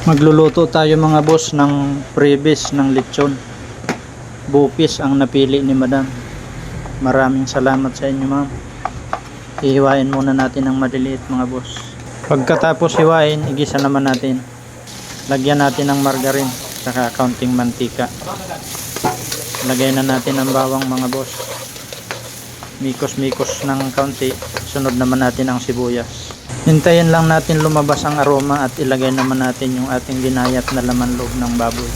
Magluluto tayo mga boss ng previs ng lechon. Bupis ang napili ni madam. Maraming salamat sa inyo ma'am. Ihiwain muna natin ng maliliit mga boss. Pagkatapos hiwain, igisa naman natin. Lagyan natin ng margarine saka kaunting mantika. Lagay na natin ang bawang mga boss. Mikos-mikos ng kaunti. Sunod naman natin ang sibuyas. Hintayin lang natin lumabas ang aroma at ilagay naman natin yung ating ginayat na laman loob ng baboy.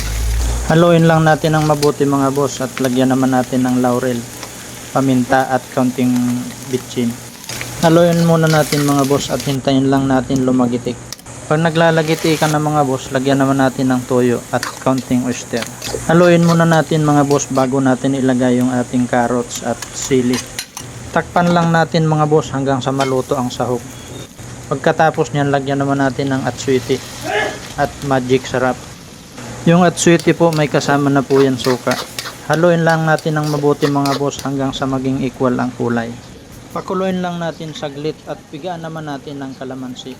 Haluin lang natin ng mabuti mga boss at lagyan naman natin ng laurel, paminta at kaunting bitchin. Haluin muna natin mga boss at hintayin lang natin lumagitik. Pag naglalagiti ka na mga boss, lagyan naman natin ng toyo at kaunting oyster. Haluin muna natin mga boss bago natin ilagay yung ating carrots at sili. Takpan lang natin mga boss hanggang sa maluto ang sahog. Pagkatapos niyan, lagyan naman natin ng atsuiti at magic sarap. Yung atsuiti po may kasama na po yan suka. Haluin lang natin ng mabuti mga boss hanggang sa maging equal ang kulay. Pakuluin lang natin saglit at pigaan naman natin ng kalamansi.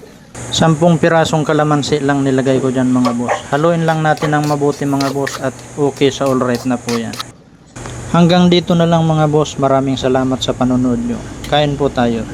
10 pirasong kalamansi lang nilagay ko dyan mga boss. Haluin lang natin ng mabuti mga boss at okay sa alright na po yan. Hanggang dito na lang mga boss. Maraming salamat sa panonood nyo. Kain po tayo.